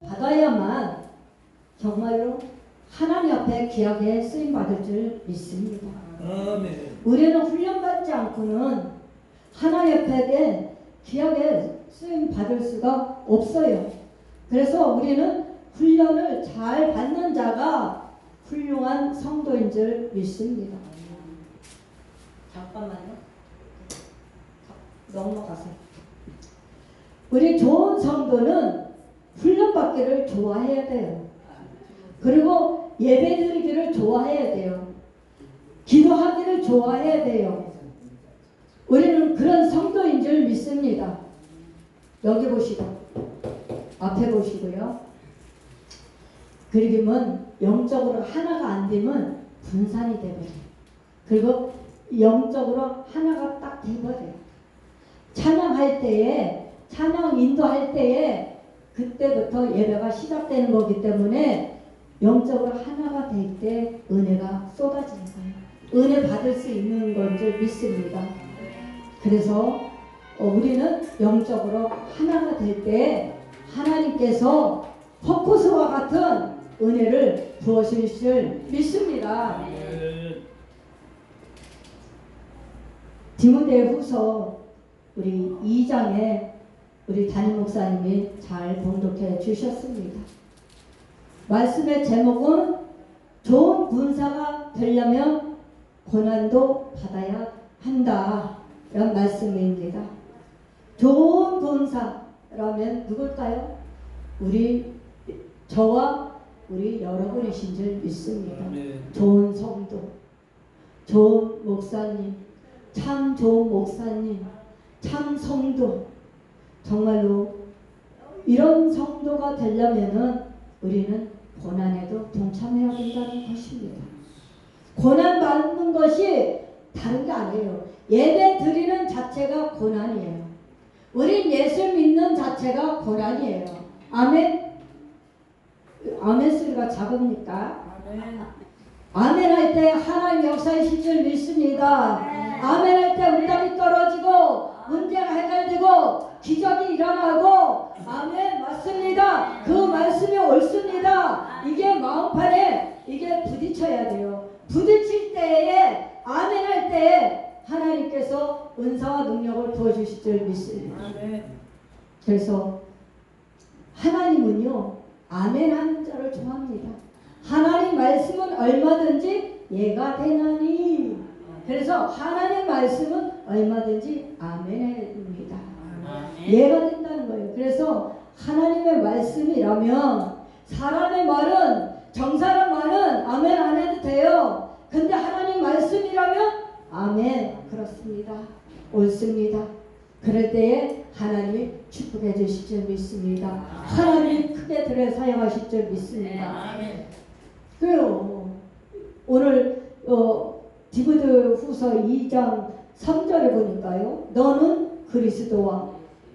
받아야만 정말로 하나님 앞에 귀하게 쓰임받을 줄 믿습니다. 아멘. 우리는 훈련받지 않고는 하나님 앞에 귀하게 쓰임받을 수가 없어요. 그래서 우리는 훈련을 잘 받는 자가 훌륭한 성도인 줄 믿습니다. 잠깐만요. 넘어가세요. 우리 좋은 성도는 훈련받기를 좋아해야 돼요. 그리고 예배드리기를 좋아해야 돼요. 기도하기를 좋아해야 돼요. 우리는 그런 성도인 줄 믿습니다. 여기 보시고 앞에 보시고요. 그러면 영적으로 하나가 안 되면 분산이 돼버려요. 그리고 영적으로 하나가 딱 돼버려요. 찬양할 때에, 찬양 인도할 때에 그때부터 예배가 시작되는 거기 때문에 영적으로 하나가 될 때 은혜가 쏟아지는 거예요. 은혜 받을 수 있는 건 줄 믿습니다. 그래서 우리는 영적으로 하나가 될 때 하나님께서 포커스와 같은 은혜를 부어주실 줄 믿습니다. 디모데후서 우리 2장에 우리 담임 목사님이 잘 봉독해 주셨습니다. 말씀의 제목은 좋은 군사가 되려면 고난도 받아야 한다. 이런 말씀입니다. 좋은 군사라면 누굴까요? 저와 우리 여러분이신 줄 믿습니다. 좋은 성도, 좋은 목사님, 참 좋은 목사님, 참 성도, 정말로 이런 성도가 되려면은 우리는 고난에도 동참해야 된다는 것입니다. 고난 받는 것이 다른 게 아니에요. 예배 드리는 자체가 고난이에요. 우린 예수 믿는 자체가 고난이에요. 아멘. 아멘 소리가 작습니까? 아멘 할 때 하나님 역사이실 줄 믿습니다. 아멘 할 때 응답이 떨어지고 문제가 해결되고 기적이 일어나고 아멘 맞습니다. 그 말씀이 옳습니다. 이게 마음판에 이게 부딪혀야 돼요. 부딪힐 때에 아멘 할 때에 하나님께서 은사와 능력을 부어주실 줄 믿습니다. 그래서 하나님은요 아멘 하는 자를 좋아합니다. 하나님 말씀은 얼마든지 예가 되나니. 그래서 하나님 말씀은 얼마든지 아멘 해야 됩니다. 예가 된다는 거예요. 그래서 하나님의 말씀이라면 사람의 말은 정사람 말은 아멘 안 해도 돼요. 근데 하나님 말씀이라면 아멘 그렇습니다. 옳습니다. 그럴 때에 하나님이 축복해 주실 줄 믿습니다. 하나님이 크게 들여 사용하실 줄 믿습니다. 그래요. 오늘 디모데후서 2장 3절에 보니까요. 너는 그리스도와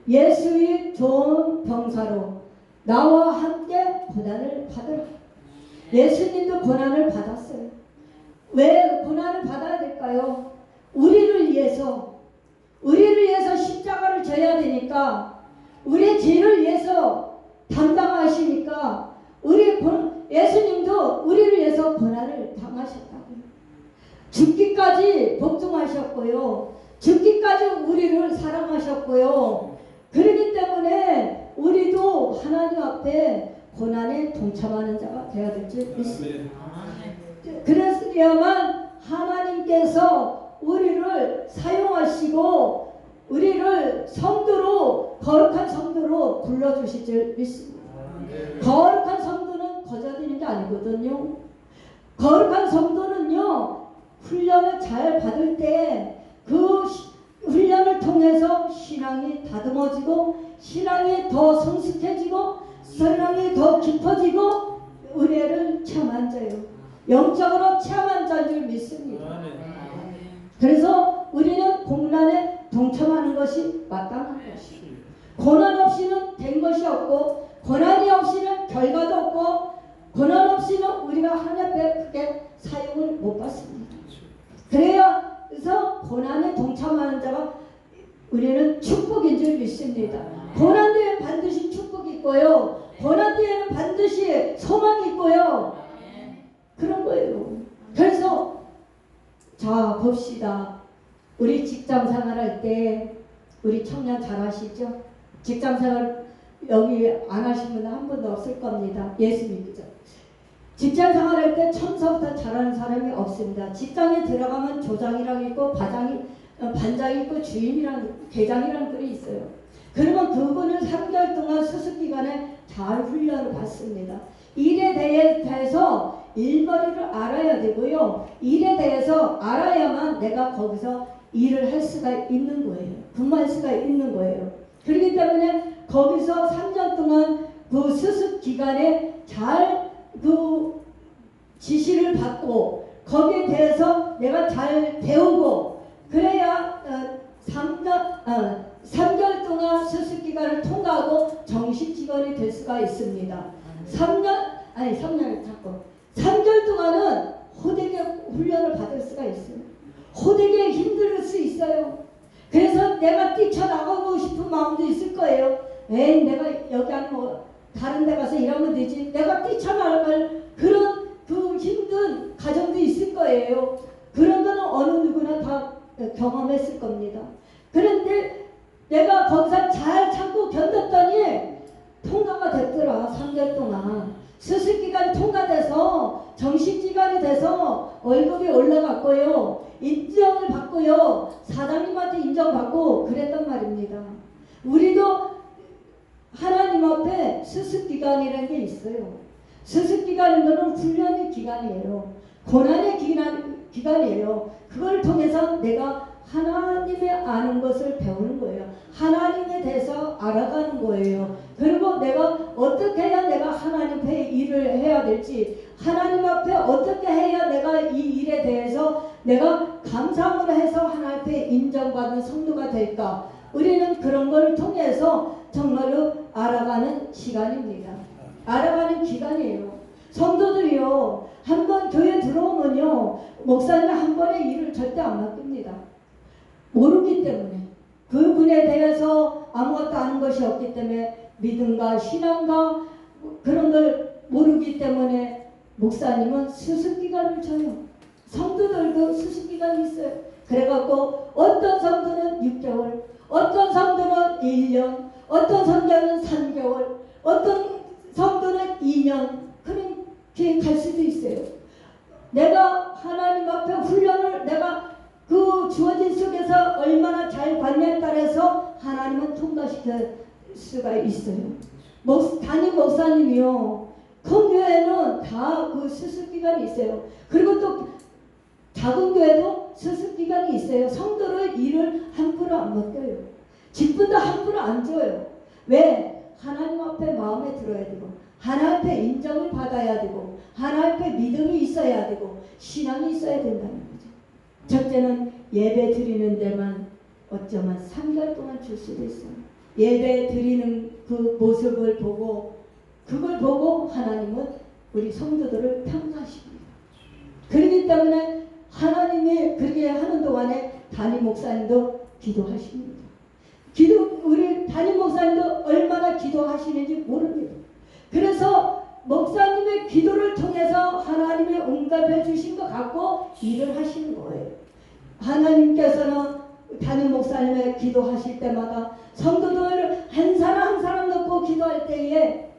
예수의 좋은 병사로 나와 함께 고난을 받으라. 예수님도 고난을 받았어요. 왜 고난을 받아야 될까요? 우리를 위해서 십자가를 져야 되니까, 우리의 죄를 위해서 담당하시니까, 예수님도 우리를 위해서 고난을 당하셨다고요. 죽기까지 복종하셨고요. 죽기까지 우리를 사랑하셨고요. 그렇기 때문에 우리도 하나님 앞에 고난에 동참하는 자가 되어야 될 줄 믿습니다. 그래야만 하나님께서 우리를 사용하시고 우리를 성도로, 거룩한 성도로 불러주실 줄 믿습니다. 거룩한 성도는 거저드는 게 아니거든요. 거룩한 성도는요 훈련을 잘 받을 때 그 훈련을 통해서 신앙이 다듬어지고 신앙이 더 성숙해지고 신앙이 더 깊어지고 은혜를 체험한 자예요. 영적으로 체험한 자인 줄 믿습니다. 그래서 우리는 공난에 동참하는 것이 마땅한 것이에요. 고난 없이는 된 것이 없고 고난이 없이는 결과도 없고 고난 없이는 우리가 하나님 앞에 크게 사용을 못 받습니다. 그래서 고난에 동참하는 자가 우리는 축복인 줄 믿습니다. 고난 뒤에 반드시 축복이 있고요. 고난 뒤에는 봅시다. 우리 직장 생활할 때 우리 청년 잘 아시죠? 직장 생활 여기 안 하신 분은 한 분도 없을 겁니다. 예수 믿죠? 직장 생활할 때 처음부터 잘하는 사람이 없습니다. 직장에 들어가면 조장이라고 있고 반장이 있고 주임이랑 계장이라는 분이 있어요. 그러면 그분을 3개월 동안 수습기간에 잘 훈련을 받습니다. 일에 대해서 일머리를 알아야 되고요. 일에 대해서 알아야만 내가 거기서 일을 할 수가 있는 거예요. 근무할 수가 있는 거예요. 그렇기 때문에 거기서 3년 동안 그 수습기간에 잘 그 지시를 받고 거기에 대해서 내가 잘 배우고 그래야 3개월 동안 수습기간을 통과하고 정식 직원이 될 수가 있습니다. 3개월 동안은 호되게 훈련을 받을 수가 있어요. 호되게 힘들 수 있어요. 그래서 내가 뛰쳐나가고 싶은 마음도 있을 거예요. 에이, 내가 여기 아니면 다른 데 가서 일하면 되지. 내가 뛰쳐나갈 그런 그 힘든 가정도 있을 거예요. 그런 거는 어느 누구나 다 경험했을 겁니다. 그런데 내가 거기서 잘 참고 견뎠더니 통과가 됐더라. 3개월 동안 수습기간이 통과돼서 정식기간이 돼서 월급이 올라갔고요. 인정을 받고요. 사장님한테 인정받고 그랬단 말입니다. 우리도 하나님 앞에 수습기간이라는 게 있어요. 수습기간인 거는 훈련의 기간이에요. 고난의 기간이에요. 그걸 통해서 내가 하나님의 아는 것을 배우는 거예요. 하나님에 대해서 알아가는 거예요. 그리고 내가 어떻게 해야 내가 하나님 앞에 일을 해야 될지, 하나님 앞에 어떻게 해야 내가 이 일에 대해서 내가 감사함으로 해서 하나님 앞에 인정받는 성도가 될까. 우리는 그런 걸 통해서 정말로 알아가는 시간입니다. 알아가는 기간이에요. 성도들이요, 한번 교회 들어오면요, 목사님 한 번에 일을 절대 안 맡깁니다. 모르기 때문에, 그분에 대해서 아무것도 아는 것이 없기 때문에, 믿음과 신앙과 그런 걸 모르기 때문에 목사님은 수습기간을 줘요. 성도들도 수습기간이 있어요. 그래갖고 어떤 성도는 6개월, 어떤 성도는 1년, 어떤 성도는 3개월, 어떤 성도는 2년, 그렇게 갈 수도 있어요. 내가 하나님 앞에 훈련을 내가 그 주어진 속에서 얼마나 잘 관냐에 따라서 하나님은 통과시킬 수가 있어요. 담임 목사님이요, 큰 교회는 다 그 수습기간이 있어요. 그리고 또 작은 교회도 수습기간이 있어요. 성도를 일을 함부로 안 맡겨요. 직분도 함부로 안 줘요. 왜? 하나님 앞에 마음에 들어야 되고, 하나님 앞에 인정을 받아야 되고, 하나님 앞에 믿음이 있어야 되고, 신앙이 있어야 된다는 거죠. 첫째는 예배 드리는 데만 어쩌면 3개월 동안 줄 수도 있어요. 예배 드리는 그 모습을 보고, 그걸 보고 하나님은 우리 성도들을 평가하십니다. 그렇기 때문에 하나님이 그렇게 하는 동안에 담임 목사님도 기도하십니다. 우리 담임 목사님도 얼마나 기도하시는지 모릅니다. 그래서 목사님의 기도를 통해서 하나님의 응답해 주신 것 갖고 일을 하시는 거예요. 하나님께서는 담임 목사님의 기도하실 때마다 성도들 한 사람 한 사람 놓고 기도할 때에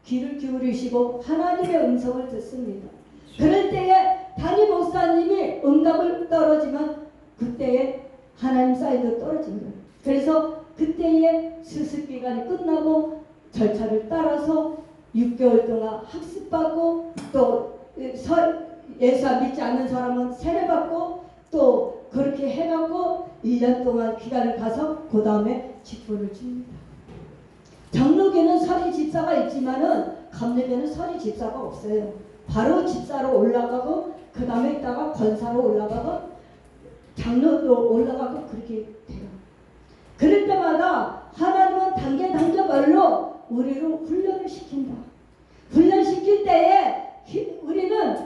귀를 기울이시고 하나님의 음성을 듣습니다. 그럴 때에 담임 목사님이 응답을 떨어지면 그때에 하나님 사이도 떨어집니다. 그래서 그때에 수습기간이 끝나고 절차를 따라서 6개월 동안 학습받고, 또 예수 믿지 않는 사람은 세례받고, 또 그렇게 해갖고 1년 동안 기간을 가서 그 다음에 직분을 줍니다. 장로교는 서리 집사가 있지만은 감리교는 서리 집사가 없어요. 바로 집사로 올라가고 그 다음에 있다가 권사로 올라가고 장로도 올라가고 그렇게 돼요. 그럴 때마다 하나님은 단계별로 우리를 훈련을 시킨다. 훈련시킬 때에 우리는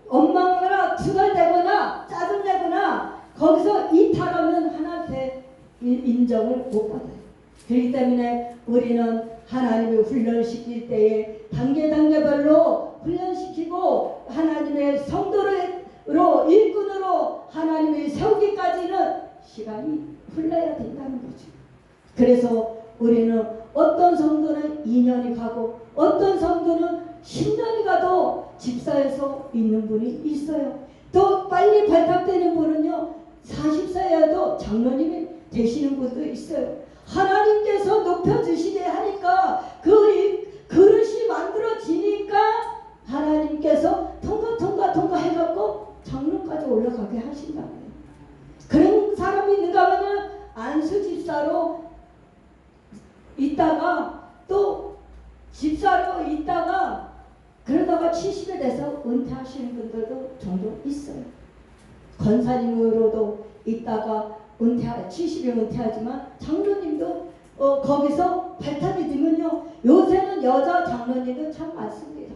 원망하거나 투덜대거나 짜증내거나 거기서 이탈하면 하나님께 인정을 못 받아요. 그렇기 때문에 우리는 하나님의 훈련시킬 때에 단계별로 훈련시키고 하나님의 성도로 일꾼으로 하나님의 세우고 그래서 우리는 어떤 성도는 2년이 가고 어떤 성도는 10년이 가도 집사에서 있는 분이 있어요. 또 빨리 발탁되는 분은요 40세여도 장로님이 되시는 분도 있어요. 하나님께서 높여주시게 하니까 그 그릇이 만들어지니까 하나님께서 통과 해갖고 장로까지 올라가게 하신다는 거예요. 그런 사람이 있는가 하면은 안수 집사로 있다가 또 집사로 있다가 그러다가 70에 돼서 은퇴하시는 분들도 종종 있어요. 권사님으로도 있다가 70에 은퇴하지만 장로님도 거기서 발탁이 되면요 요새는 여자 장로님도 참 많습니다.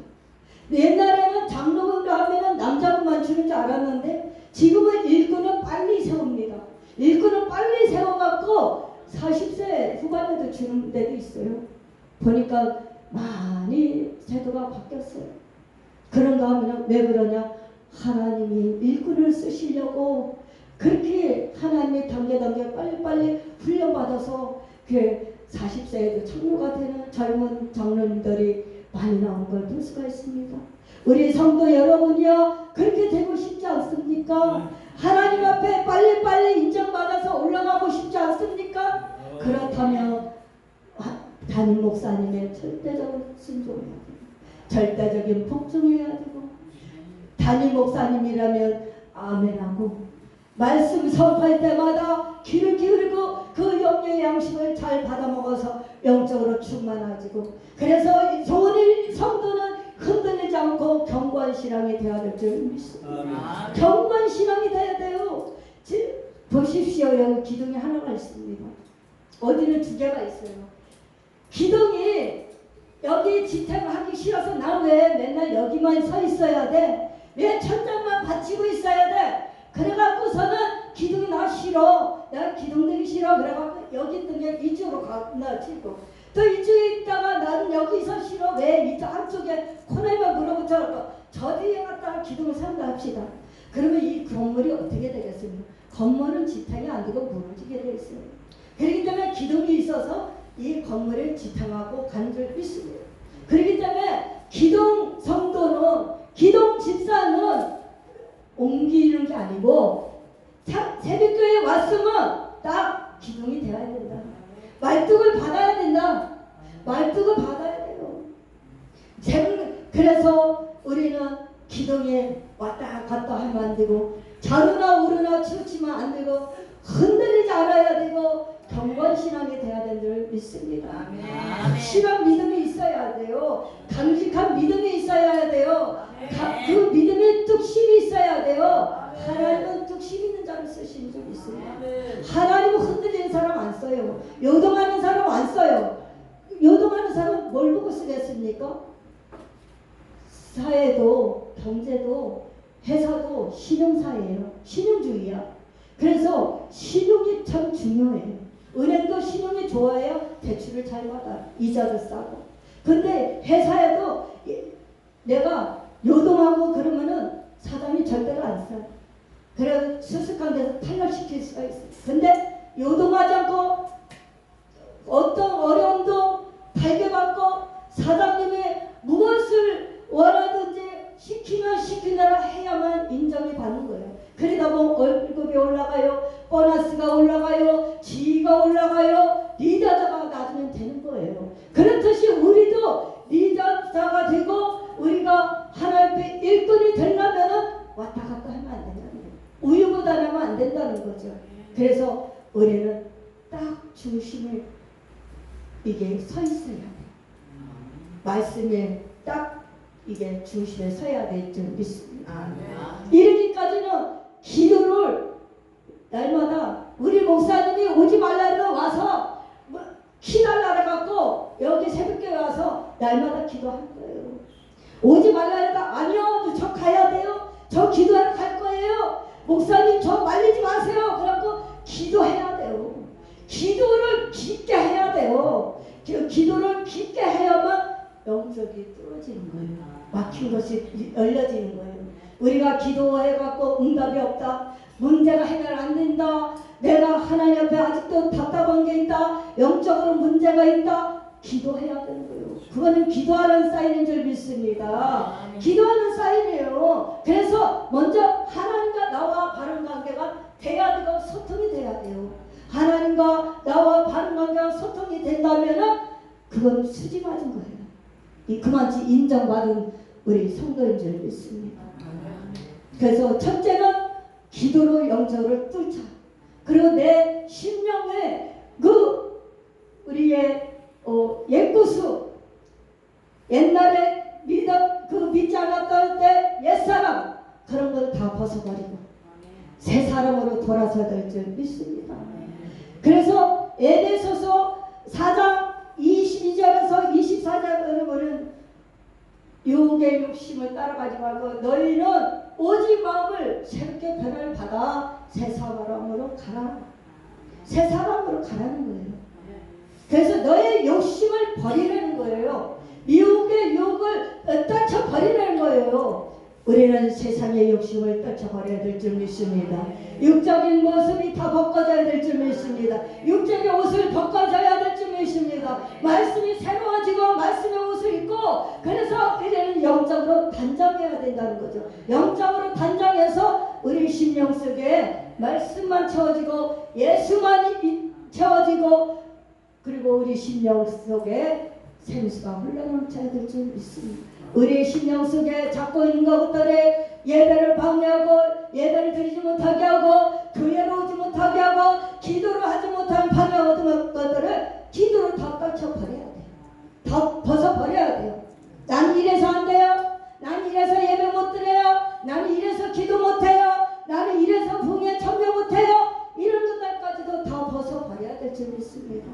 옛날에는 장로를 하면은 남자분만 주는 줄 알았는데 지금은 일꾼은 빨리 세웁니다. 일꾼은 빨리 세워갖고 40세 후반에도 주는 데도 있어요. 보니까 많이 제도가 바뀌었어요. 그런가 하면 왜 그러냐? 하나님이 일꾼을 쓰시려고 그렇게 하나님이 단계 빨리 훈련받아서 그 40세에도 장로가 되는 젊은 장로님들이 많이 나온 걸 볼 수가 있습니다. 우리 성도 여러분이요 그렇게 되고 싶지 않습니까? 하나님 앞에 빨리 인정받아서 올라가고 싶지 않습니까? 그렇다면 담임 목사님의 절대적인 순종해야 되고 절대적인 복종해야 되고 담임 목사님이라면 아멘하고 말씀 선포할 때마다 귀를 기울이고 그 영의 양식을 잘 받아먹어서 영적으로 충만해지고 그래서 좋은 성도는 흔들리지 않고 견고한 신앙이 되어야 될 줄 믿습니다. 견고한 신앙이 되어야 돼요. 보십시오. 여기 기둥이 하나가 있습니다. 어디는 두 개가 있어요. 기둥이 여기 지탱을 하기 싫어서 나 왜 맨날 여기만 서 있어야 돼? 왜 천장만 받치고 있어야 돼? 그래갖고서는 기둥이 나 싫어. 내가 기둥 들기 싫어. 그래갖고 여기 있던 게 이쪽으로 가나치고 또 이쪽에 있다가 나는 여기서 싫어. 왜 이쪽 한쪽에 코너에만 물어붙여갖고 저 뒤에 갔다가 기둥을 세운다 합시다. 그러면 이 건물이 어떻게 되겠습니까? 건물은 지탱이 안 되고 무너지게 되어 있어요. 그렇기 때문에 기둥이 있어서 이 건물을 지탱하고 가는 줄 믿습니다. 그렇기 때문에 기둥 성도는 기둥 집사는 옮기는 게 아니고 새벽교회에 왔으면 딱 기둥이 되어야 된다. 말뚝을 받아야 된다. 말뚝을 받아야 돼요. 그래서 우리는 기둥에 왔다 갔다 하면 안 되고 자루나 우르나 치우치면 안 되고 흔들리지 않아야 되고 경건 신앙이 돼야 되는 줄 믿습니다. 확실한 믿음이 있어야 돼요. 강직한 믿음이 있어야 돼요. 그 믿음에 뚝심이 있어야 돼요. 하나님은 뚝심 있는 자를 쓰시는 줄 믿습니다. 하나님은 흔들리는 사람 안 써요. 요동하는 사람 안 써요. 요동하는 사람 뭘 보고 쓰겠습니까? 사회도 경제도 회사도 신용사예요. 신용주의야. 그래서 신용이 참 중요해요. 은행도 신용이 좋아야 대출을 잘 받아. 이자도 싸고. 근데 회사에도 내가 요동하고 그러면은 사장이 절대로 안 써. 그래 수습한 데서 탈락시킬 수가 있어. 근데 요동하지 않고 어떤 어려움도 발견받고 사장님의 무엇을 원하든지 시키면 시킨 대로 해야만 인정이 받는 거예요. 그러다 보면 월급이 올라가요. 보너스가 올라가요. 지위가 올라가요. 리더자가 나중에 되는 거예요. 그렇듯이 우리도 리더자가 되고 우리가 하나님의 일꾼이 되려면은 왔다 갔다 하면 안 된다는 거예요. 우유부단하면 안 된다는 거죠. 그래서 우리는 딱 중심에 이게 서 있어야 돼요. 말씀에 딱 이게 중심에 서야 될 줄 믿습니다. 이르기까지는 기도를 날마다 우리 목사님이 오지 말라고 와서 기달라 해갖고 여기 새벽교회 와서 날마다 기도할 거예요. 오지 말라 해도 아니요 저 가야 돼요. 저 기도하러 갈 거예요. 목사님 저 말리지 마세요. 그래갖고 기도해야 돼요. 기도를 깊게 해야 돼요. 기도를 깊게 해야만 영적이 뚫어지는 거예요. 막힌 것이 열려지는 거예요. 우리가 기도해갖고 응답이 없다. 문제가 해결 안 된다. 내가 하나님 앞에 아직도 답답한 게 있다, 영적으로 문제가 있다, 기도해야 되는 거예요. 그거는 기도하는 사인인 줄 믿습니다. 기도하는 사인이에요. 그래서 먼저 하나님과 나와 바른 관계가 돼야 되고 소통이 돼야 돼요. 하나님과 나와 바른 관계가 소통이 된다면은 그건 수지 맞은 거예요. 그만치 인정받은 우리 성도인 줄 믿습니다. 그래서 첫째는 기도로 영적으로 뚫자. 그리고 내 심령에 우리의 옛구수, 옛날에 믿지 않았던 때 옛사람, 그런 걸 다 벗어버리고 새 사람으로 돌아서야 될 줄 믿습니다. 그래서 에베소서 4장 22절에서 24절에 보면 유혹의 욕심을 따라가지 말고 너희는 오직 마음을 새롭게 변화를 받아 새 사람으로 가라. 새 사람으로 가라는 거예요. 그래서 너의 욕심을 버리라는 거예요. 미혹의 유혹을 떨쳐버리라는 거예요. 우리는 세상의 욕심을 떨쳐버려야 될 줄 믿습니다. 육적인 모습이 다 벗겨져야 될 줄 믿습니다. 육적인 옷을 벗겨져야 될 줄 믿습니다. 말씀이 새로워지고 말씀의 옷을 입고, 그래서 이제는 영적으로 단장해야 된다는 거죠. 영적으로 단장해서 우리 심령 속에 말씀만 채워지고 예수만 채워지고, 그리고 우리 심령 속에 생수가 흘러넘쳐야 될 줄 믿습니다. 우리 심령 속에 잡고 있는 것들을 예배를 방해하고 예배를 드리지 못하게 하고 교회로 오지 못하게 하고 기도를 하지 못하는 방해하는 것들을 기도로 다 떨쳐버려야 돼요. 다 벗어버려야 돼요. 나는 이래서 안 돼요. 나는 이래서 예배 못 드려요. 나는 이래서 기도 못해요. 나는 이래서 부흥에 참여 못해요. 이런 것들까지도 다 벗어버려야 될 줄 믿습니다.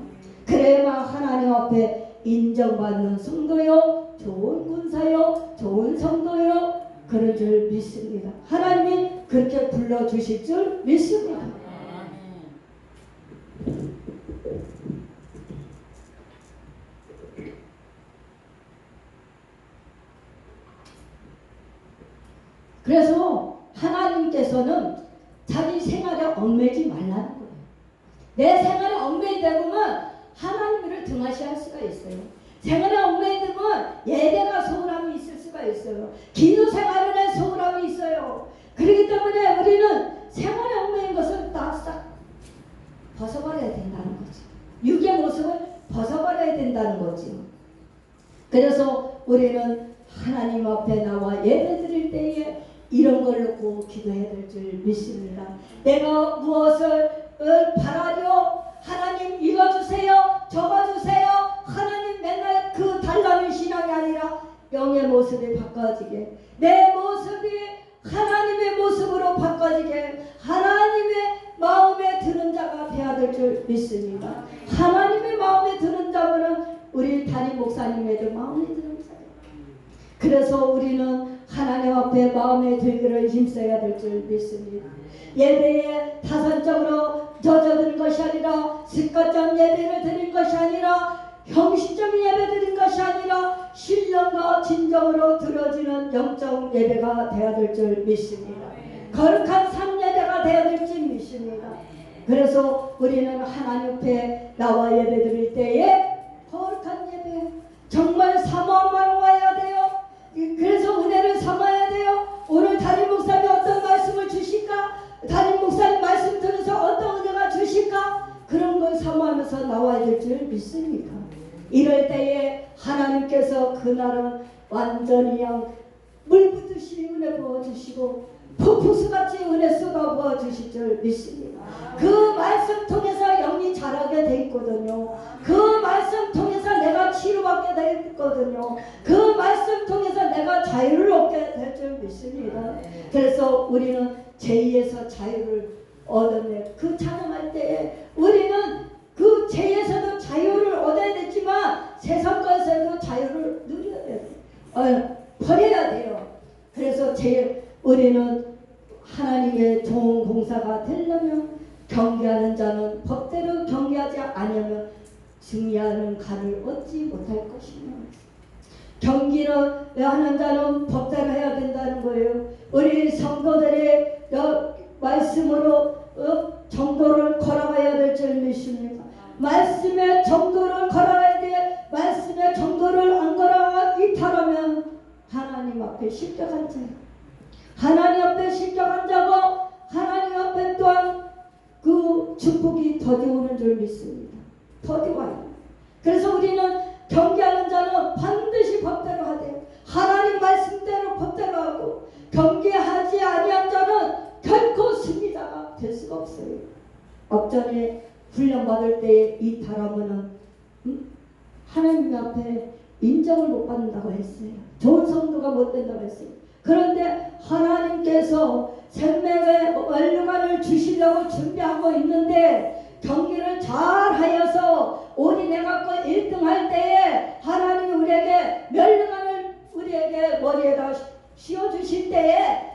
그래야만 하나님 앞에 인정받는 성도요, 좋은 군사요, 좋은 성도요, 그런 줄 믿습니다. 하나님이 그렇게 불러주실 줄 믿습니다. 그래서 하나님께서는 자기 생활에 얽매지 말라는 거예요. 내 생활에 얽매이 되면 하나님을 등하시할 수가 있어요. 생활에 얽매이 되면 예배가 소홀함이 있을 수가 있어요. 기도 생활에 소홀함이 있어요. 그렇기 때문에 우리는 생활에 얽매인 것을 다 싹 벗어버려야 된다는 거죠. 육의 모습을 벗어버려야 된다는 거죠. 그래서 우리는 하나님 앞에 나와 예배 드릴 때에 이런 걸 놓고 기도해야 될 줄 믿습니다. 내가 무엇을 바라려? 하나님 읽어주세요. 적어주세요. 하나님 맨날 그 달라는 신앙이 아니라 영의 모습이 바꿔지게, 내 모습이 하나님의 모습으로 바꿔지게, 하나님의 마음에 드는 자가 되어야 될 줄 믿습니다. 하나님의 마음에 드는 자는 우리 담임 목사님에도 마음에 드는 자예요. 그래서 우리는 하나님 앞에 마음에 들기를 힘써야 될 줄 믿습니다. 예배에 타산적으로 젖어드는 것이 아니라, 습관적 예배를 드린 것이 아니라, 형식적인 예배 드린 것이 아니라 신령과 진정으로 들어지는 영적 예배가 되어야 될 줄 믿습니다. 거룩한 삶 예배가 되어야 될 줄 믿습니다. 그래서 우리는 하나님 앞에 나와 예배 드릴 때에 거룩한 예배, 정말 사모함만 와야 돼요. 그래서 은혜를 삼아야 돼요. 오늘 담임 목사님 어떤 말씀을 주실까? 담임 목사님 말씀 들으면서 어떤 은혜가 주실까? 그런 걸 사모하면서 나와야 될 줄 믿습니다. 이럴 때에 하나님께서 그날은 완전히 그냥 물 붓듯이 은혜 부어주시고 폭풍수같이 은혜 쏟아 부어주실 줄 믿습니다. 그 말씀 통해서 영이 자라게 돼 있거든요. 그 말씀 통해서 내가 치료받게 돼 있거든요. 그 말씀 통해서 내가 자유를 얻게 될 줄 믿습니다. 그래서 우리는 죄에서 자유를 얻었네. 그 찬양할 때에 우리는 그 죄에서도 자유를 얻어야 되지만 세상 것에서도 자유를 누려야 돼요. 버려야 돼요. 그래서 우리는 하나님의 좋은 공사가 되려면 경계하는 자는 법대로 경계하지 않으면 승리하는 간을 얻지 못할 것이며, 경기를 하는 자는 법대로 해야 된다는 거예요. 우리 성도들의 말씀으로 정도를 걸어가야 될 줄 믿습니다. 말씀의 정도를 걸어가야 돼. 말씀의 정도를 안 걸어가 이탈하면 하나님 앞에 실격한 자예요. 하나님 앞에 실격한 자고 하나님 앞에 또한 그 축복이 더디오는 줄 믿습니다. 더디와요. 그래서 우리는 경계하는 자는 반드시 법대로 하되 하나님 말씀대로 법대로 하고 경계하지 아니한 자는 결코 승리자가 될 수가 없어요. 업전에 훈련받을 때에 이탈하면은 하나님 앞에 인정을 못 받는다고 했어요. 좋은 성도가 못 된다고 했어요. 그런데 하나님께서 생명의 원료관을 주시려고 준비하고 있는데 경기를 잘 하여서 올인해 갖고 1등 할 때에 하나님이 우리에게 멸류관을 우리에게 머리에다 씌워 주실 때에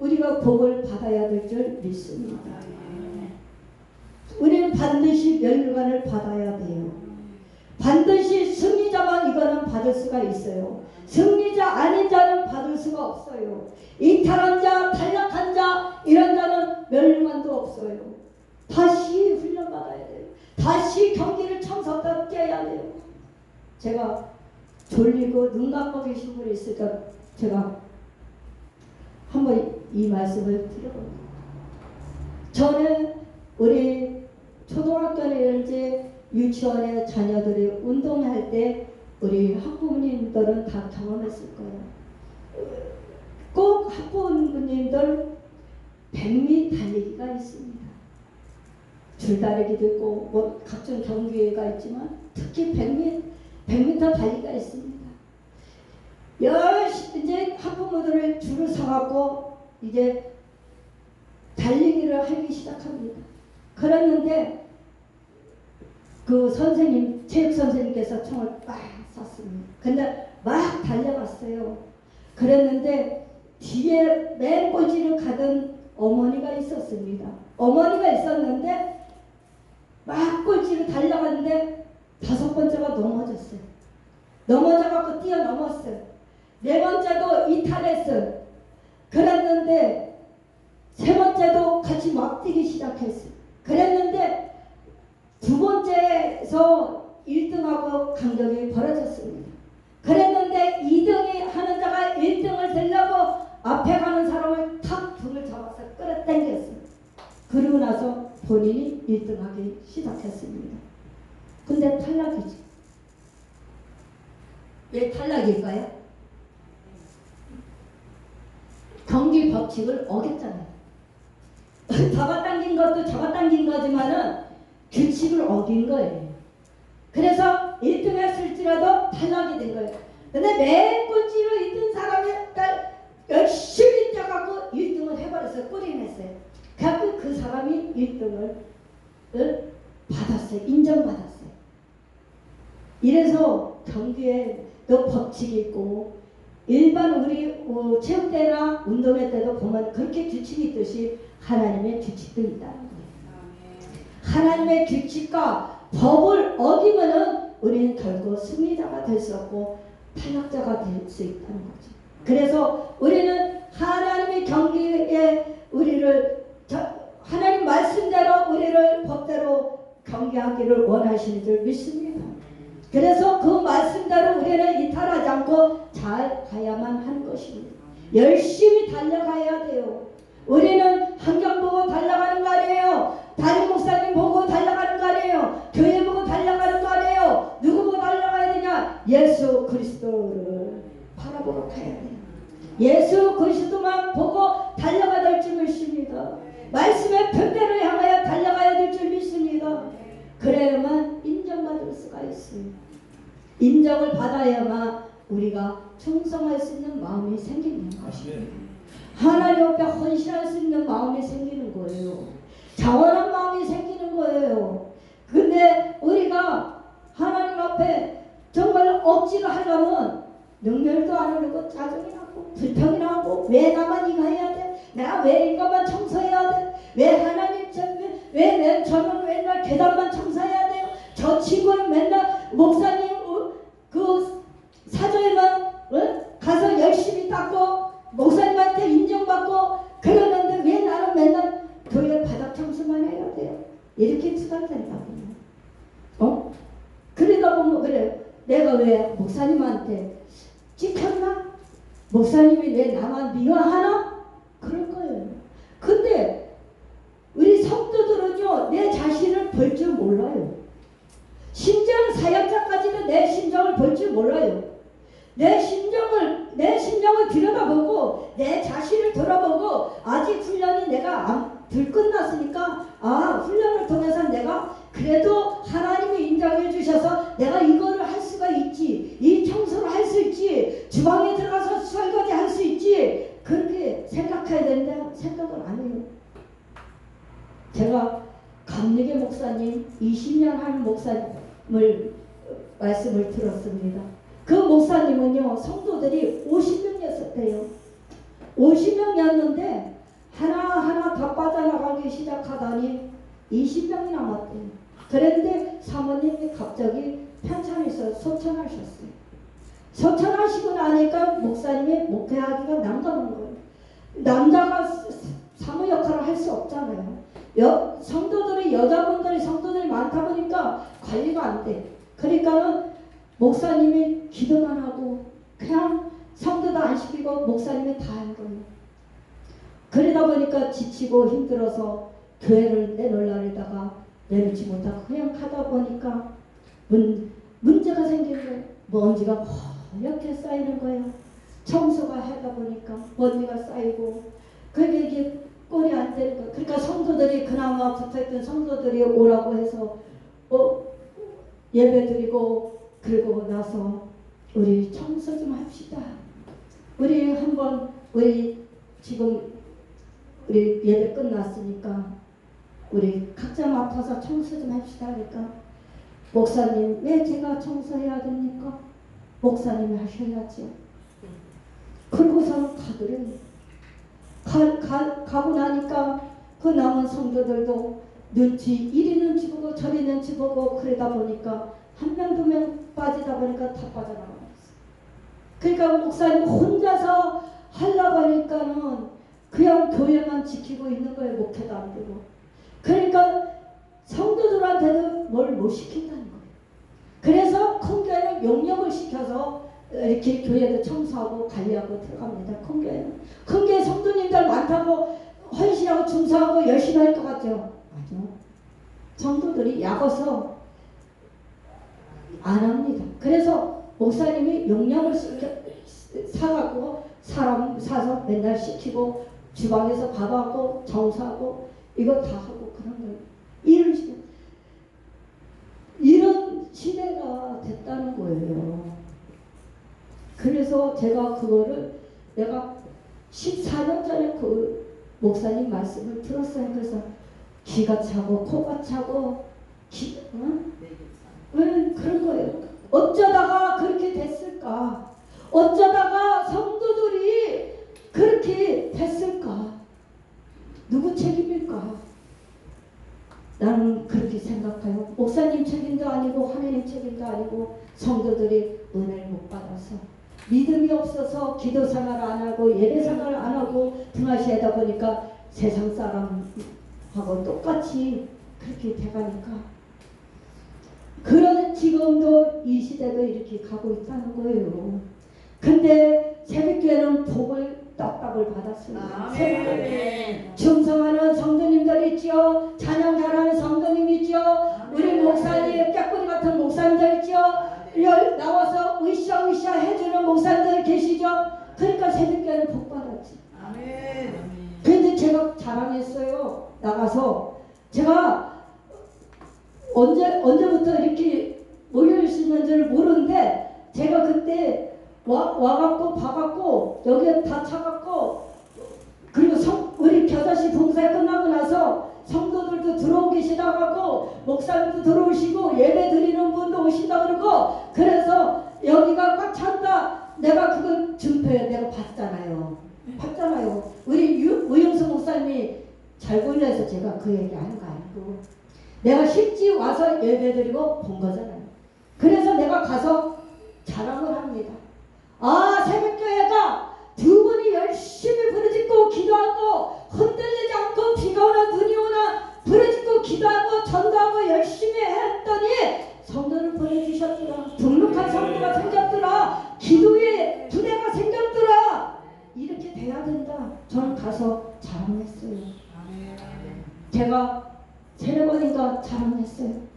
우리가 복을 받아야 될 줄 믿습니다. 우리는 반드시 멸류관을 받아야 돼요. 반드시 승리자만 이거는 받을 수가 있어요. 승리자 아닌 자는 받을 수가 없어요. 이탈한 자, 탈락한 자 이런 자는 멸류관도 없어요. 다시 훈련받아야 돼요. 다시 경기를 청소답게 해야 돼요. 제가 졸리고 눈 감고 계신 분이 있으니까 제가 한번 이 말씀을 드려봅니다. 저는 우리 초등학교라든지 유치원의 자녀들이 운동할 때 우리 학부모님들은 다 경험했을 거예요. 꼭 학부모님들 100m 달리기가 있습니다. 줄다리기도 있고 뭐 각종 경기가 있지만 특히 100m 달리기가 있습니다. 이제 학부모들을 줄을 서갖고 이제 달리기를 하기 시작합니다. 그랬는데 그 선생님, 체육 선생님께서 총을 빡 쐈습니다. 근데 막 달려갔어요. 그랬는데 뒤에 맨 꼴찌를 가던 어머니가 있었습니다. 어머니가 있었는데 막 꼴찌를 달려갔는데 5번째가 넘어졌어요. 넘어져갖고 뛰어넘었어요. 4번째도 이탈했어요. 그랬는데 3번째도 같이 막 뛰기 시작했어요. 그랬는데 2번째에서 1등하고 간격이 벌어졌습니다. 그랬는데 2등이 하는 자가 1등을 되려고 앞에 가는 사람을 탁 등을 잡아서 끌어당겼어요. 그러고 나서 본인이 1등하기 시작했습니다. 근데 탈락이지. 왜 탈락일까요? 경기 법칙을 어겼잖아요. 잡아당긴 것도 잡아당긴 거지만은 규칙을 어긴 거예요. 그래서 1등 했을지라도 탈락이 된 거예요. 근데 맨 꼴찌로 있던 사람이 열심히 뛰어가고 1등을 해버렸어요. 꼴인했어요. 그래서 그 사람이 1등을 받았어요. 인정받았어요. 이래서 경기에도 법칙이 있고 일반 우리 체육대회나 운동회 때도 보면 그렇게 규칙이 있듯이 하나님의 규칙도 있다는 거예요. 하나님의 규칙과 법을 어기면은 우리는 결국 승리자가 될 수 없고 탈락자가 될 수 있다는 거죠. 그래서 우리는 하나님의 경기에 우리를 하나님 말씀대로 우리를 법대로 경계하기를 원하시는 줄 믿습니다. 그래서 그 말씀대로 우리는 이탈하지 않고 잘 가야만 하는 것입니다. 열심히 달려가야 돼요. 우리는 환경 보고 달려가는 거 아니에요. 다른 목사님 보고 달려가는 거 아니에요. 교회 보고 달려가는 거 아니에요. 누구 보고 달려가야 되냐? 예수 그리스도를 바라보고 가야 돼요. 예수 그리스도만 보고 달려가야 될 줄 믿습니다. 말씀의 편대를 향하여 달려가야 될 줄 믿습니다. 그래야만 인정받을 수가 있어요. 인정을 받아야만 우리가 충성할 수 있는 마음이 생기는 것입니다. 하나님 앞에 헌신할 수 있는 마음이 생기는 거예요. 자원한 마음이 생기는 거예요. 근데 우리가 하나님 앞에 정말 억지로 하려면 능멸도 안 오르고 짜증이 나고 불평이 나고 왜 나만 이거 해야 돼? 내가 왜 이것만 청소해야 돼? 왜 하나님 왜 저는 맨날 계단만 청소해야 돼요? 저 친구는 맨날 목사님 그 사저에만 가서 열심히 닦고 목사님한테 인정받고 그러는데 왜 나는 맨날 교회 바닥 청소만 찍혔나? 목사님이 왜 나만 미워하나? 그럴 거예요. 근데 우리 성도들은요, 내 자신을 볼 줄 몰라요. 심지어 사역자까지도 내 심정을 볼 줄 몰라요. 내 심정을 들여다보고 내 자신을 돌아보고, 아직 훈련이 내가 덜 끝났으니까 훈련을 통해서 내가 그래도 하나님이 인정해 주셔서 내가 이거를 할 수가 있지, 이 청소를 할 수 있지, 주방에 들어가서 설거지 할 수 있지, 그렇게 생각해야 되는데 생각을 안 해요. 제가 감리교 목사님 20년 하는 목사님을 말씀을 들었습니다. 그 목사님은요, 성도들이 50명이었대요. 50명이었는데 하나하나 다 빠져나가기 시작하다니 20명이 남았대요. 그런데 사모님이 갑자기 편찮으셔서 소천하셨어요. 소천하시고 나니까 목사님이 목회하기가 난감한 거예요. 남자가 사모 역할을 할 수 없잖아요. 성도들이, 여자분들이 성도들이 많다 보니까 관리가 안 돼. 그러니까는 목사님이 기도만 하고 그냥 성도도 안 시키고 목사님이 다 한 거예요. 그러다 보니까 지치고 힘들어서 교회를 내놓으려다가 내놓지 못하고 그냥 하다 보니까 문제가 생긴 거예요. 먼지가 이렇게 쌓이는 거예요. 청소가 하다 보니까 먼지가 쌓이고, 그게 이게 꼴이 안 되는 거예요. 그러니까 성도들이, 그나마 붙어있던 성도들이 오라고 해서 예배 드리고, 그러고 나서 우리 청소 좀 합시다. 우리 한번, 지금 우리 예배 끝났으니까 우리 각자 맡아서 청소 좀 합시다. 그러니까 목사님, 왜 제가 청소해야 됩니까? 목사님이 하셔야죠. 그러고서 가더래요. 가고 나니까 그 남은 성도들도 이리 눈치 보고 저리 눈치 보고, 그러다 보니까 한 명 두 명 빠지다 보니까 다 빠져나가고 있어요. 그러니까 목사님 혼자서 하려고 하니까는 그냥 교회만 지키고 있는 거예요. 목회도 안 되고. 그러니까 성도들한테도 뭘 못 시킨다는 거예요. 그래서 큰 교회는 용역을 시켜서 이렇게 교회도 청소하고 관리하고 들어갑니다. 큰 교회는. 큰 교회 성도님들 많다고 헌신하고 중사하고 열심히 할 것 같죠? 맞아. 성도들이 약어서 안 합니다. 그래서 목사님이 용역을 사갖고 사람 사서 맨날 시키고, 주방에서 밥하고 정사하고 이거 다 하고 그런 거예요. 이런 시대가 됐다는 거예요. 그래서 제가 그거를, 내가 14년 전에 그 목사님 말씀을 들었어요. 그래서 귀가 차고 코가 차고 그런 거예요. 어쩌다가 그렇게 됐을까? 어쩌다가 성도들이 그렇게 됐을까? 누구 책임일까? 나는 그렇게 생각해요. 목사님 책임도 아니고 하나님 책임도 아니고, 성도들이 은혜를 못 받아서 믿음이 없어서 기도 생활을 안 하고 예배 생활을 안 하고 등하시하다 보니까 세상 사람하고 똑같이 그렇게 돼가니까, 그런 지금도 이 시대도 이렇게 가고 있다는 거예요. 근데 새벽교회는 복을 떡밥을 받았습니다. 새벽교회 충성하는 성도님들 있죠. 찬양 잘하는 성도님 있죠. 우리 목사님, 깨꼬리 같은 목사님들 있죠. 나와서 으쌰으쌰 해주는 목사님들 계시죠. 그러니까 새벽교회는 복 받았지. 근데 제가 자랑했어요. 나가서 제가 언제부터 이렇게 모여있었는지를 모르는데, 제가 그때 와갖고 봐갖고 여기에 다 차갖고, 그리고 우리 겨자씨 봉사 끝나고 나서 성도들도 들어오기 시작하고 목사님도 들어오시고 예배 드리는 분도 오신다 그러고, 그래서 여기가 꽉 찬다. 내가 그걸 증표에 내가 봤잖아요. 우리 우영수 목사님이 잘 보내서 제가 그 얘기 하는 거 아니고, 내가 실지 와서 예배 드리고 본 거잖아요. 그래서 내가 가서 자랑을 합니다. 새벽교회가 두 분이 열심히 부르짖고 기도하고, 흔들리지 않고 비가 오나 눈이 오나 부르짖고 기도하고 전도하고 열심히 했더니 성도를 보내주셨더라. 등록한 성도가 생겼더라. 기도에 때마다 저는 가서 자랑했어요. 제가 3번인가 자랑했어요.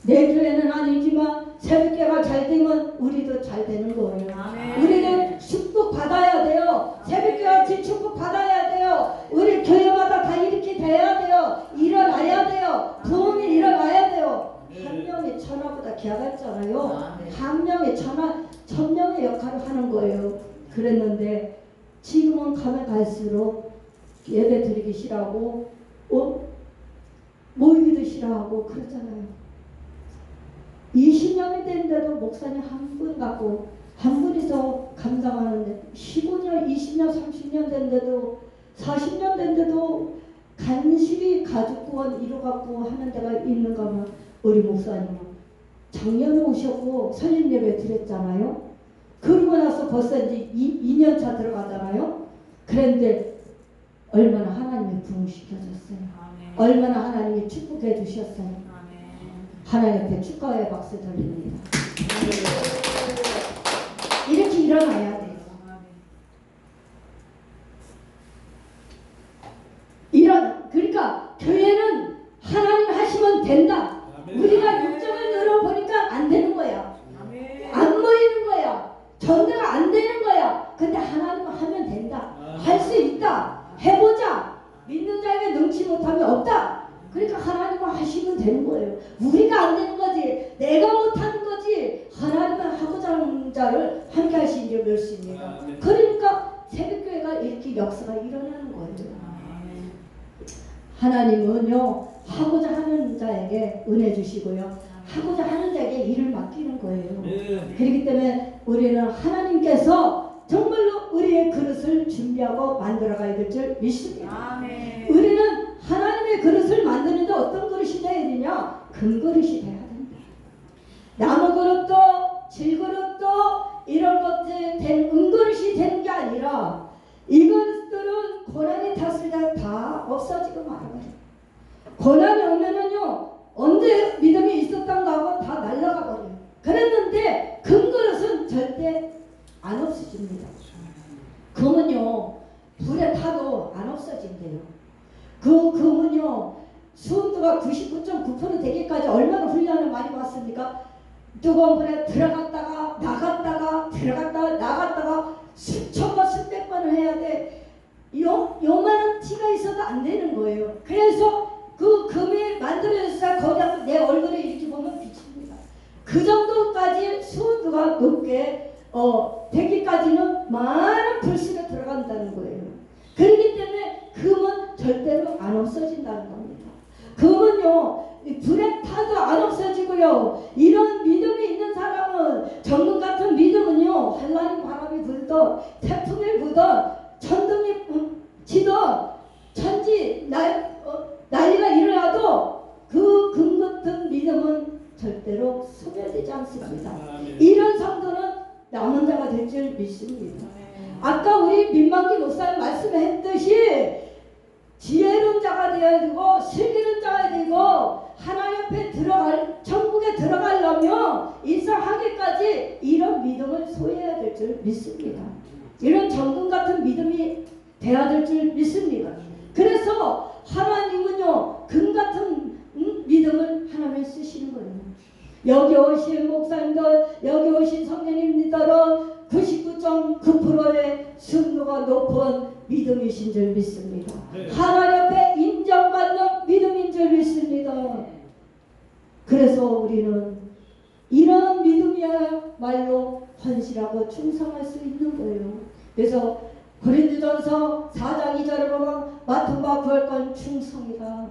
내 교회는 아니지만 새벽교회가 잘 되면 우리도 잘 되는 거예요. 우리는 축복 받아야 돼요. 새벽교회같이 축복 받아야 돼요. 우리 교회마다 다 이렇게 돼야 돼요. 일어나야 돼요. 부흥이 일어나야 돼요. 한 명의 천하보다 귀하잖아요. 한 명의 천하, 1000명의 역할을 하는 거예요. 그랬는데 지금은 가면 갈수록 예배 드리기 싫어하고 모이기도 싫어하고 그러잖아요. 20년이 됐는데도 목사님 한 분 갖고 한 분이서 감당하는데 15년, 20년, 30년 됐는데도 40년 됐는데도 간신히 가족 구원 이뤄갖고 하는 데가 있는가 하면 우리 목사님은 작년에 오셨고 설립 예배 드렸잖아요. 그러고 나서 벌써 이제 2년 차 들어가잖아요. 그런데 얼마나 하나님이 부흥시켜줬어요. 얼마나 하나님이 축복해 주셨어요. 하나님 앞에 축하의 박수 드립니다. 이렇게 일어나야 돼요. 그러니까 교회는 하나님 하시면 된다. 우리가 육정을 늘어보니까 안 되는 거야. 안 모이는 거야. 전도가 안 되는 거야. 근데 하나님 하면 된다. 할 수 있다. 해보자. 믿는 자에게 능치 못함이 없다. 그러니까 하나님은 하시면 되는 거예요. 우리가 안 되는 거지. 내가 못하는 거지. 하나님은 하고자 하는 자를 함께 하시는 게 멸시입니다. 그러니까 새벽교회가 이렇게 역사가 일어나는 거예요. 하나님은요 하고자 하는 자에게 은혜 주시고요 하고자 하는 자에게 일을 맡기는 거예요. 그렇기 때문에 우리는 하나님께서 정말로 우리의 그릇을 준비하고 만들어가야 될 줄 믿습니다. 우리는 하나님의 그릇을 만드는데 어떤 그릇이 돼야 되냐? 금그릇이 돼야 된다. 나무 그릇도 질그릇도 이런 것들 된 은그릇이 되는 게 아니라 이것들은 고난이 탔을 때 다 없어지고 말아버려요. 고난이 오면은요 언제 믿음이 있었던가 하고 다 날아가 버려요. 그랬는데 금그릇은 절대 안 없어집니다. 금은요 불에 타도 안 없어진대요. 그 금은요 수온도가 99.9% 되기까지 얼마나 훈련을 많이 받습니까? 뜨거운 불에 들어갔다가 나갔다가 들어갔다가 나갔다가 수천 번 수백 번을 해야 돼. 요만한 티가 있어도 안 되는 거예요. 그래서 그 금이 만들어져서 거기다 내 얼굴에 이렇게 보면 비칩니다. 그 정도까지 수온도가 높게 되기까지는 많은 불씨가 들어간다는 거예요. 그렇기 때문에 금은 절대로 안 없어진다는 겁니다. 금은요 불에 타도 안 없어지고요. 이런 믿음이 있는 사람은 정금 같은 믿음은요 한라인 바람이 불던 태풍이 불던 천둥이 치던 천지 난리가 일어나도 그 금 같은 믿음은 절대로 소멸되지 않습니다. 이런 성도는 남은 자가 될 줄 믿습니다. 아까 우리 민만기 목사님 말씀했듯이 지혜로운 자가 되어야 되고 슬기로운 자가 되고 하나님 앞에 천국에 들어가려면 일상하기까지 이런 믿음을 소유해야 될 줄 믿습니다. 이런 정금 같은 믿음이 돼야 될 줄 믿습니다. 그래서 하나님은요 금 같은 믿음을 하나님에 쓰시는 거예요. 여기 오신 목사님들 여기 오신 성령님들은 99.9%의 순도가 높은 믿음이신 줄 믿습니다. 하나님 앞에 인정받는 믿음인 줄 믿습니다. 그래서 우리는 이런 믿음이야말로 헌신하고 충성할 수 있는 거예요. 그래서 고린도전서 4장 2절을 보면 맡은 바 구할 건 충성이다.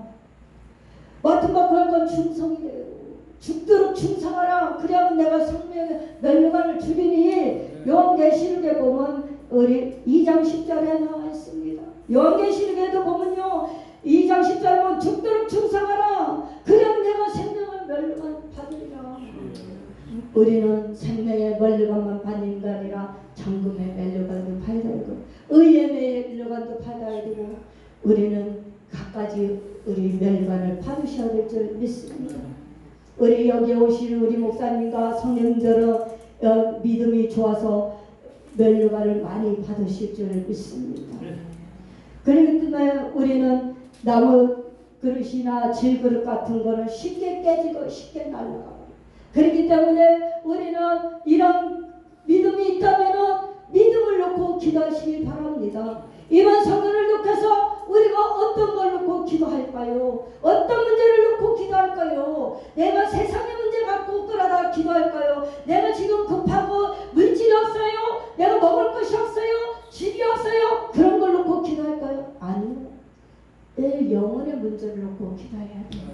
맡은 바 구할 건 충성이래요. 죽도록 충성하라. 그래야만 내가 생명의 멸류관을 주리니. 요한계시록에 보면 우리 2장 10절에 나와 있습니다. 요한계시록에도 보면요 2장 10절에 보면 죽도록 충성하라. 그래야만 내가 생명의 멸류관 받으리라. 우리는 생명의 멸류관만 받는 게 아니라 정금의 멸류관도 받아야 되고 의의 멸류관도 받아야 되고 우리는 각가지 우리 멸류관을 받으셔야 될 줄 믿습니다. 우리 여기 오신 우리 목사님과 성령님들은 믿음이 좋아서 멸류관을 많이 받으실 줄 믿습니다. 그렇기 때문에 우리는 나무 그릇이나 질그릇 같은 거는 쉽게 깨지고 쉽게 날아가고, 그렇기 때문에 우리는 이런 믿음이 있다면 믿음을 놓고 기도하시기 바랍니다. 이번 성도를 놓고서 우리가 어떤 걸 놓고 기도할까요? 어떤 문제를 놓고 기도할까요? 내가 세상의 문제 갖고 끌어다 기도할까요? 내가 지금 급하고 물질이 없어요? 내가 먹을 것이 없어요? 집이 없어요? 그런 걸 놓고 기도할까요? 아니요. 내 영혼의 문제를 놓고 기도해야 돼요.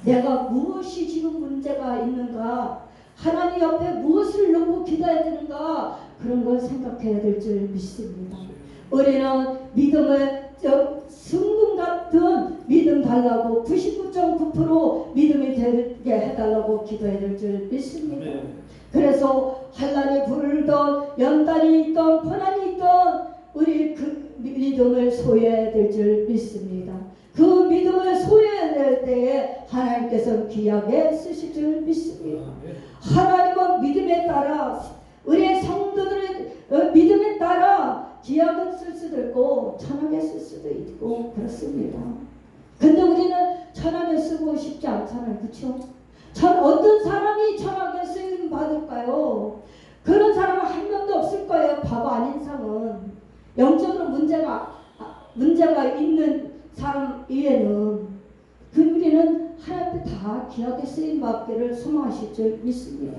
내가 무엇이 지금 문제가 있는가? 하나님 옆에 무엇을 놓고 기도해야 되는가? 그런 걸 생각해야 될 줄 믿습니다. 우리는 믿음을 순금 같은 믿음 달라고 99.9% 믿음이 되게 해달라고 기도해야 될 줄 믿습니다. 그래서 한란이 불던 연단이 있던 고난이 있던 우리 그 믿음을 소유해야 될 줄 믿습니다. 그 믿음을 소유해야 될 때에 하나님께서 귀하게 쓰실 줄 믿습니다. 하나님은 믿음에 따라 우리의 성도들의 믿음에 따라 귀하게 쓸 수도 있고 천하게 쓸 수도 있고 그렇습니다. 근데 우리는 천하게 쓰고 싶지 않잖아요. 그렇죠? 어떤 사람이 천하게 쓰임 받을까요? 그런 사람은 한 명도 없을 거예요. 바보 아닌 사람은. 영적으로 문제가 있는 사람 이외에는 우리는 하나님 앞에 다 귀하게 쓰임 받기를 소망하실 줄 믿습니다.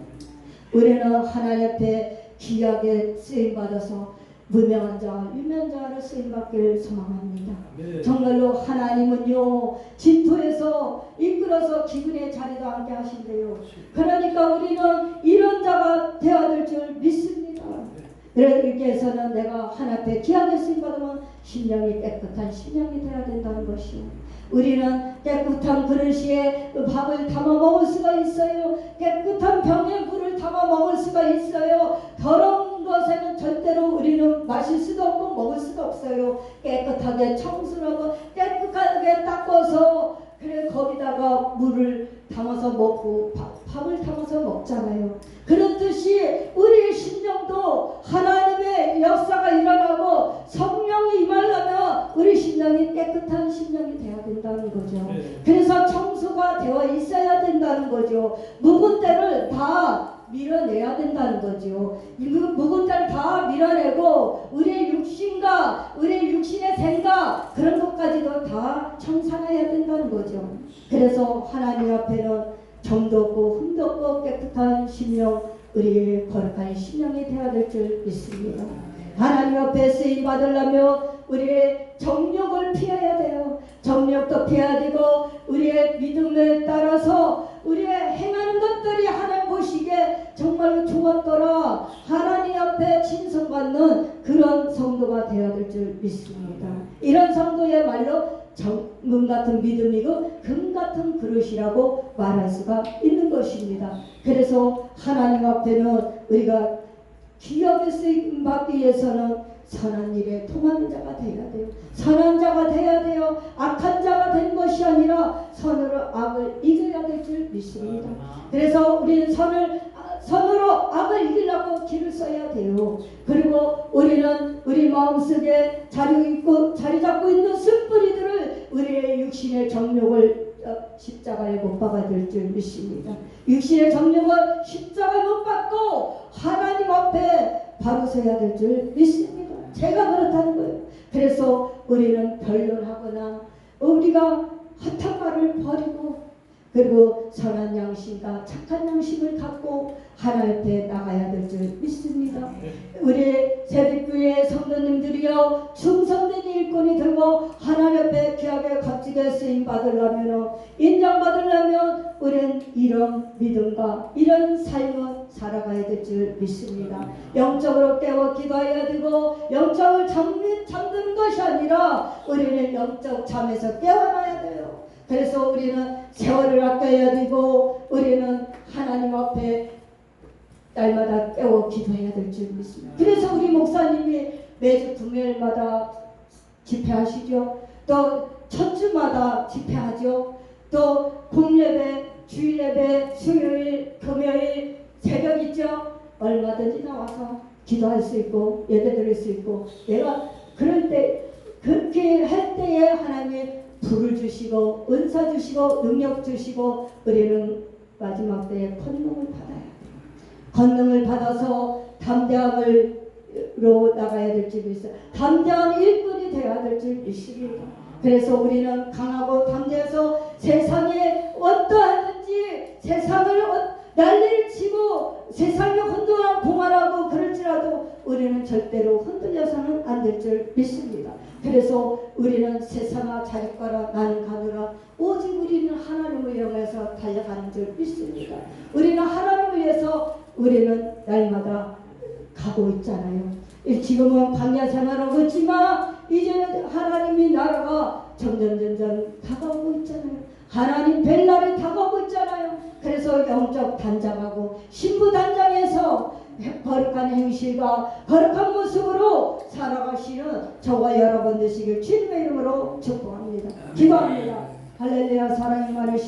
우리는 하나님 앞에 귀하게 쓰임 받아서 무명한 자, 유명한 자를 쓰임 받기를 소망합니다. 정말로 하나님은요 진토에서 이끌어서 기근의 자리도 함께 하신대요. 그러니까 우리는 이런 자가 되어야 될 줄 믿습니다. 그래서는 내가 하나님 앞에 귀하게 쓰임 받으면 심령이 깨끗한 심령이 되어야 된다는 것이요. 우리는 깨끗한 그릇에 밥을 담아 먹을 수가 있어요. 깨끗한 병에 물을 담아 먹을 수가 있어요. 더러운 것에는 절대로 우리는 마실 수도 없고 먹을 수도 없어요. 깨끗하게 청순하고 깨끗하게 닦아서 그래 거기다가 물을 담아서 먹고 밥을 담아서 먹잖아요. 그렇듯이 우리의 심령도 하나님의 역사가 일어나고 성령이 임하려면 우리 심령이 깨끗한 심령이 되어야 된다는 거죠. 그래서 청소가 되어 있어야 된다는 거죠. 묵은 때를 다 밀어내야 된다는 거죠. 묵은 때를 다 밀어내고 우리의 육신과 우리의 육신의 생각 그런 것까지도 다 청산해야 된다는 거죠. 그래서 하나님 앞에는 정도 없고 흠도 없고 깨끗한 심령, 우리의 거룩한 심령이 되어야 될 줄 믿습니다. 하나님 앞에 쓰임 받으려면 우리의 정욕을 피해야 돼요. 정욕도 피해야 되고 우리의 믿음에 따라서 우리의 행하는 것들이 하나님 보시기에 정말로 좋았더라. 하나님 앞에 칭송받는 그런 성도가 되어야 될 줄 믿습니다. 이런 성도야말로 금 같은 믿음이고 금 같은 그릇이라고 말할 수가 있는 것입니다. 그래서 하나님 앞에는 우리가 귀하게 쓰임 받기 위해서는 선한 일에 통하는 자가 되어야 돼요. 선한 자가 되어야 돼요. 악한 자가 된 것이 아니라 선으로 악을 이겨야 될 줄 믿습니다. 그래서 우리는 선으로 악을 이기려고 길을 써야 돼요. 그리고 우리는 우리 마음속에 자리 잡고 있는 쓴뿌리들을 우리의 육신의 정욕을 십자가에 못 박아야 될 줄 믿습니다. 육신의 정욕을 십자가에 못 박고 하나님 앞에 바로 서야 될 줄 믿습니다. 제가 그렇다는 거예요. 그래서 우리는 변론하거나 우리가 헛한 말을 버리고 그리고 선한 양심과 착한 양심을 갖고 하나님 앞에 나가야 될 줄 믿습니다. 우리 새벽교회 성도님들이여 충성된 일꾼이 들고 하나님 앞에 귀하게 값지게 쓰임 받으려면 인정받으려면 우리는 이런 믿음과 이런 삶을 살아가야 될 줄 믿습니다. 영적으로 깨워 기도해야 되고 영적을 잠드는 것이 아니라 우리는 영적 잠에서 깨어나야 돼요. 그래서 우리는 세월을 아껴야 되고 우리는 하나님 앞에 날마다 깨워 기도해야 될 줄 믿습니다. 그래서 우리 목사님이 매주 금요일마다 집회하시죠. 또 첫 주마다 집회하죠. 또 공예배, 주일예배, 수요일, 금요일, 새벽 있죠. 얼마든지 나와서 기도할 수 있고 예배 드릴 수 있고 내가 그럴 때 그렇게 할 때에 하나님이 불을 주시고 은사 주시고 능력 주시고 우리는 마지막 때에 권능을 받아야 돼요. 권능을 받아서 담대함으로 나가야 될 줄 믿어요. 담대한 일꾼이 되어야 될 줄 믿습니다. 그래서 우리는 강하고 담대해서 세상에 어떠하든지 세상을 난리를 치고 세상에 혼돈하고 봉활하고 그럴지라도 우리는 절대로 흔들려서는 안 될 줄 믿습니다. 그래서 우리는 세상아 자립가라 나는 가느라 오직 우리는 하나님을 향해서 달려가는 줄 믿습니다. 우리는 하나님을 위해서 우리는 날마다 가고 있잖아요. 지금은 광야 생활하고 있지만 이제는 하나님이 나라가 점점 다가오고 있잖아요. 하나님 벨날이 다가오고 있잖아요. 그래서 영적 단장하고 신부 단장에서 거룩한 행실과 거룩한 모습으로 살아가시는 저와 여러분 되시길 주님의 이름으로 축복합니다. 기도합니다. 할렐루야. 사랑이 많으신